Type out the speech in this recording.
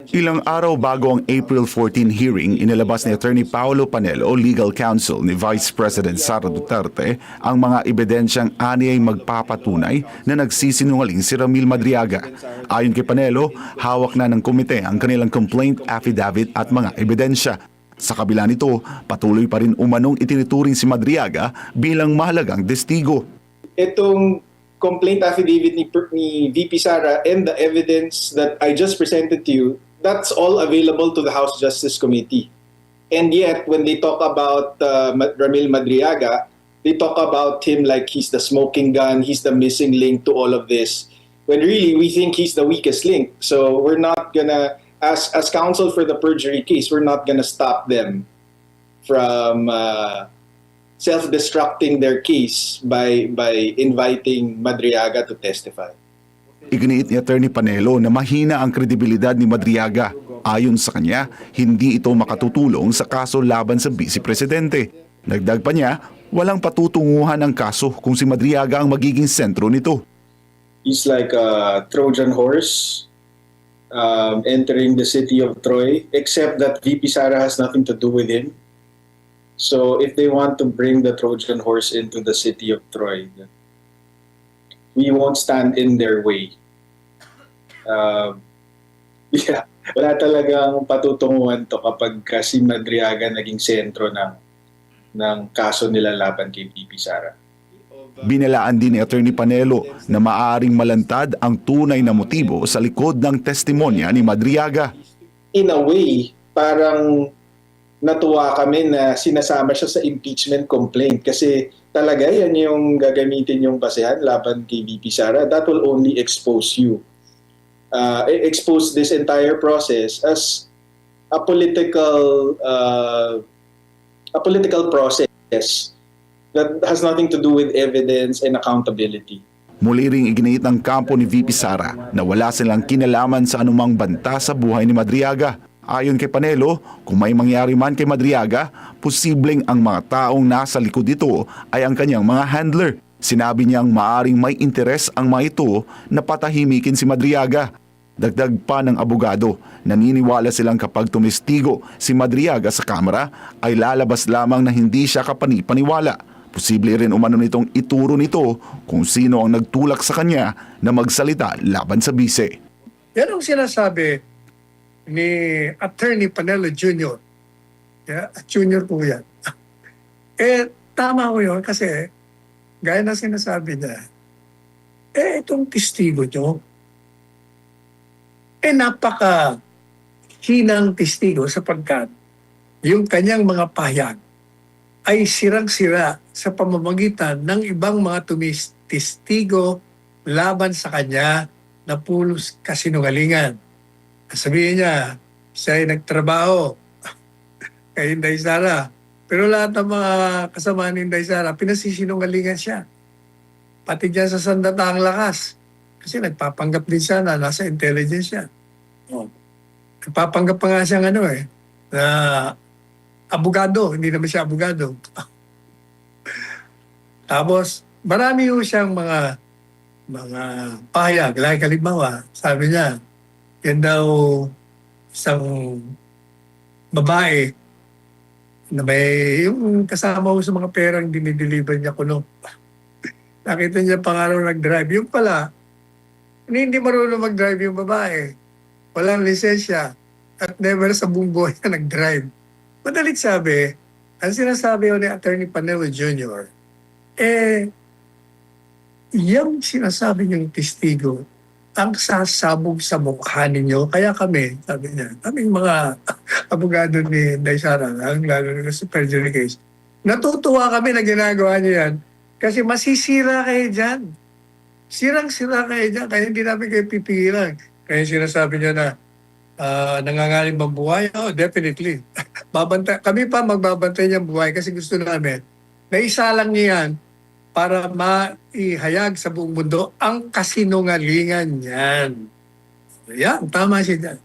Ilang araw bago ang April 14 hearing, inilabas ni Attorney Paolo Panelo, legal counsel ni Vice President Sara Duterte, ang mga ebidensyang ani ay magpapatunay na nagsisinungaling si Ramil Madriaga. Ayon kay Panelo, hawak na ng komite ang kanilang complaint affidavit at mga ebidensya. Sa kabila nito, patuloy pa rin umanong itinuturing si Madriaga bilang mahalagang testigo. Itong complaint affidavit ni VP Sara and the evidence that I just presented to you, that's all available to the House Justice Committee. And yet, when they talk about Ramil Madriaga, they talk about him like he's the smoking gun, he's the missing link to all of this, when really we think he's the weakest link. So we're not gonna, as counsel for the perjury case, we're not gonna stop them from self-destructing their case by inviting Madriaga to testify. Iginiit ni Attorney Panelo na mahina ang kredibilidad ni Madriaga. Ayon sa kanya, hindi ito makatutulong sa kaso laban sa Vice Presidente. Dagdag pa niya, walang patutunguhan ang kaso kung si Madriaga ang magiging sentro nito. He's like a Trojan horse entering the city of Troy, except that VP Sara has nothing to do with him. So if they want to bring the Trojan horse into the city of Troy, we won't stand in their way. Yeah, wala talagang patutunguhan to kapag si Madriaga naging sentro ng kaso nila laban kay VP Sara. Binalaan din ni Attorney Panelo na maaring malantad ang tunay na motibo sa likod ng testimonya ni Madriaga. In a way, parang natuwa kami na sinasama siya sa impeachment complaint kasi talaga yan yung gagamitin yung basehan laban kay VP Sara. That will only expose you. Expose this entire process as a political process that has nothing to do with evidence and accountability. Muli ring iginiit ng kampo ni VP Sara na wala silang kinalaman sa anumang banta sa buhay ni Madriaga. Ayon kay Panelo, kung may mangyari man kay Madriaga, posibleng ang mga taong nasa likod dito ay ang kanyang mga handler. Sinabi niyang maaring may interes ang mga ito na patahimikin si Madriaga. Dagdag pa ng abogado, naniniwala silang kapag tumestigo si Madriaga sa kamera ay lalabas lamang na hindi siya kapanipaniwala. Posible rin umano nitong ituro nito kung sino ang nagtulak sa kanya na magsalita laban sa bise. Yan ang sinasabi ni Attorney Panelo Jr. Yeah, junior po yan. Tama ko yun kasi gaya na sinasabi niya, itong testigo nyo, napaka hinang testigo sapagkat yung kanyang mga pahayag ay sirang-sira sa pamamagitan ng ibang mga testigo laban sa kanya na pulos kasinungalingan. Sabihin niya, siya ay nagtrabaho kay Inday Sara. Pero lahat ng mga kasama ni Inday Sara, pinasisinungalingan siya. Pati dyan sa sandataang lakas. Kasi nagpapanggap din siya na nasa intelligence siya. Nagpapanggap pa nga siyang na abogado. Hindi naman siya abogado. Tapos, marami yung siyang mga pahayag. Like halimbawa, sabi niya, yan daw isang babae na may yung kasama ko sa mga perang dinideliver niya kuno. Nakita niya pangaraw nag-drive. Yung pala, hindi marunong mag-drive yung babae. Walang lisensya at never sa buong buhay na nag-drive. Madalit sabi, ang sinasabi ni Attorney Panelo Jr., yung sinasabi niyong testigo, ang sasabog sa mukha ninyo. Kaya kami, sabi niya, kaming mga abogado ni Inday Sara, lalo na sa perjury case, natutuwa kami na ginagawa niyo yan kasi masisira kayo dyan. Sirang-sira kayo dyan, kaya hindi namin kayo pipigilan. Kaya sinasabi niya na nangangaling bang buhay? Oh, definitely. Kami pa magbabantay niyang buhay kasi gusto namin na isalang niya yan para maihayag sa buong mundo ang kasinungalingan niyan. Yan, tama siya dyan.